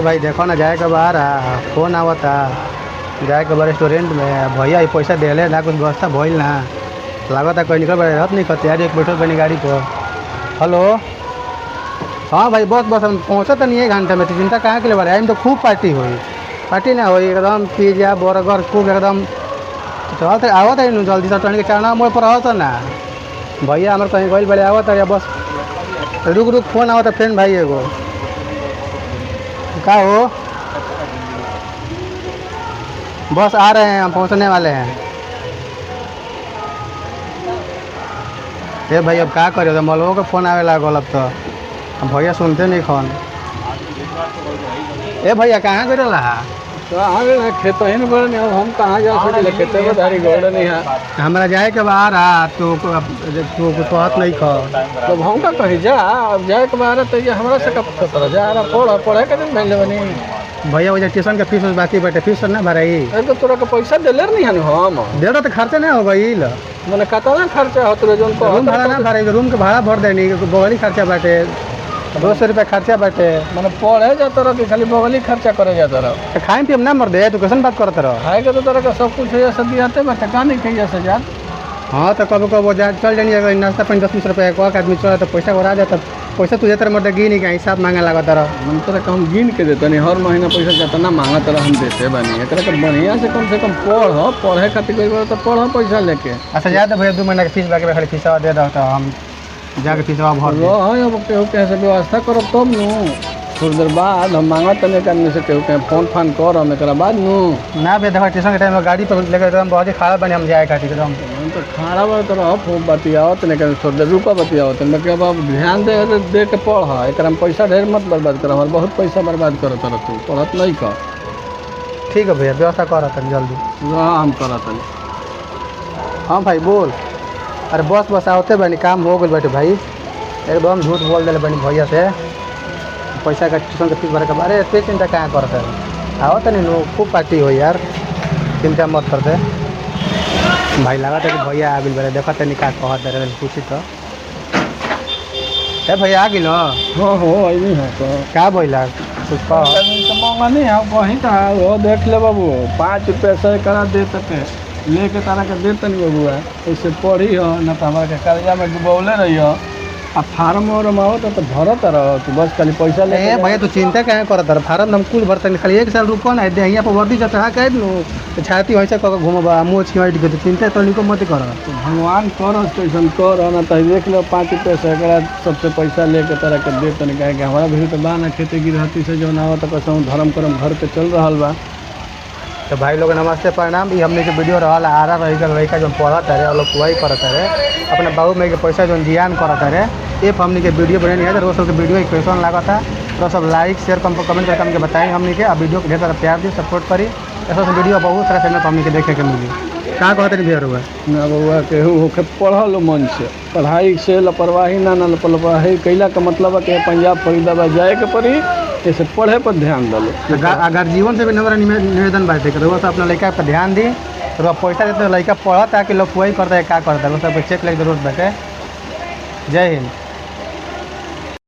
भाई देखो ना, जाए के बाहर फोन आवता, जाए के बा रेस्टोरेंट में, भैया ये पैसा दिले ना, कुछ व्यवस्था भइल ना, लागत है कोई निकल रहत नहीं करते यार, एक बैठल बनी गाड़ी पर। हेलो, हाँ भाई बस बस हम पहुँचा तो नहीं है घंटे में, तो चिंता कहाँ के लिए बारे, तो खूब पार्टी हुई, पार्टी ना हुई एकदम, पिज्जा बर्गर खूब एकदम चलत आवत है जल्दी से टर्न के चारना मोड़ पर आवत ना, भैया हमारे कहीं गई बड़े आवत है या बस रुक रुक फोन आवत है फ्रेंड भाई एगो, का हो बस आ रहे हैं, हम पहुंचने वाले हैं। ये भाई अब क्या करे, तो मलबों के फ़ोन आवे लागल, अब तो अब भैया सुनते नहीं फोन। ए भैया कहाँ गए रहा? खेत ही नहीं बड़े अब हम कहाँ जा सकते, खेते में धारी गोड़ नहीं है, हमारा जाए के बाहर तो तू कुछ बात नहीं खा, तो हम का कहीं जा, अब जाए के बाहर तो ये हमारा से कब पता जा रहा पढ़े के दिन मिले बनी भैया वजह ट्यूशन के फीस बाकी बैठे, फीस ना भराई, तो तोरा के पैसा दिले नहीं है हम दे रहा तो खर्चा नहीं हो गई, मैंने कितना खर्चा होते रहे, जो रूम भाड़ा ना भराई, रूम के भाड़ा भर देनी, बगली खर्चा बाटे 200 रुपया खर्चा बाटे, मैंने पढ़े जाता रह कि खाली बगली खर्चा करे जाता रह, तो खाए पिए ना मर दे, तू कैसे बात करता रह? खाए के तो तरह का सब कुछ है सब दियाते बैठे कहाँ नहीं खाइए से जात। हाँ तो कब कब जा चल जाइए, नाश्ता पानी 10-20 रुपया एक आदमी चला तो पैसा बढ़ा जाता, पैसा तुझे तरह मर्द गिन का हिसाब मांगे लगा रहा, हम तरह का हम गिन के देते नहीं, हर महीना पैसा जितना मांगा तरह हम देते बनी, एक बढ़िया से कम पढ़े खातिर कोई तो पढ़ पैसा लेके। अच्छा जाते भैया 2 महीना के फीस बाकी खाली फीसा दे दो, तो हम जाके फीसवा भर अब केहू कहीं से व्यवस्था करब तब नू, थोड़ी देर बाद हम मांगा तने के आदमी से केहू कहीं फोन फान करम, एक बाद नू ना भैया देखो स्टेशन के टाइम में गाड़ी पर लेकर एकदम बहुत ही खड़ा बने, हम जाए खातिर एकदम तो खाना बा तो रह खूब बतियावत नहीं कर, थोड़ी देर रुका बतियावत बाकी अब ध्यान दे के पढ़, एक में पैसा ढेर मत बर्बाद कर, हमारे बहुत पैसा बर्बाद कर तरह तू पढ़त नहीं कर। ठीक है भैया व्यवस्था कर जल्दी, हम करत। हाँ भाई बोल, अरे बस बस आवते बनी, काम हो गए बैठे भाई, एकदम झूठ बोल दिले बनी भैया से, पैसा का ट्यूशन के फीस भरे के, अरे इतनी चिंता कहाँ करते है, आओ तो नहीं खूब पार्टी हो यार, चिंता मत करते भाई, लगा था कि भैया आ गए बड़े, देखा तनी का कहते रहे पूछी तो भैया आ गए हाँ हो नहीं है तो क्या बोला कुछ कह महंगा नहीं है वहीं था वो, देख ले बाबू 5 रुपये से करा दे तक लेके तारा के देते नहीं बाबू है, उससे पढ़ी हो ना तो हमारे के कर्जा में डुबौले रही हो, अब फार्म वार्म आओ तो भरत रहो तू, बस खाली पैसा ले भैया तू चिंता क्या करत रह, फार्म हम कुल भरते खाली 1 साल रुको ना दे, यहाँ पर वर्दी चढ़ा कह दू तो छाती वैसे कह घूमबा मुँह छिट के, तो चिंता तो निको मत कर, भगवान कर कैसन कर ना, तो देख लो 5 रुपये से सबसे पैसा लेके तरह के दे तनी, कहे हमारा भी तो बा ना खेती गिरहती से जो ना हो तो कैसे धर्म कर्म घर पे चल रहा बा। तो भाई लोग नमस्ते प्रणाम, भी हमने के वीडियो रहा आ रहा रही लड़का जो पढ़त रहे और लोग वही करत रहे, अपने बाबू माई के पैसा जो जियान करत रहे, ये हमने के वीडियो बने नहीं है, रोज सब वीडियो कैसन लगा था, तो सब लाइक शेयर कमेंट करके हमके बताएं, हमने के अब वीडियो को ढेर सारा प्यार दी सपोर्ट करी, ऐसा वीडियो बहुत सारा चैनल पर हमने के देखे के मिली, क्या कहते नहीं भैया रुआ ना बउआ केहू होके पढ़ल मन से, पढ़ाई से लापरवाही ना लापरवाही कैला का मतलब है कि पंजाब फरीदाबाद जाए के पड़ी, ऐसे पढ़े पर ध्यान डालो, अगर जीवन से भी नंबर निवेदन बाटे कि वो सब अपना लड़का पर ध्यान दी, तो पैसा देते लड़का पढ़ता है कि लोग वही करता है क्या करता है, वो सब चेक लेके जरूरत बाटे। जय हिंद।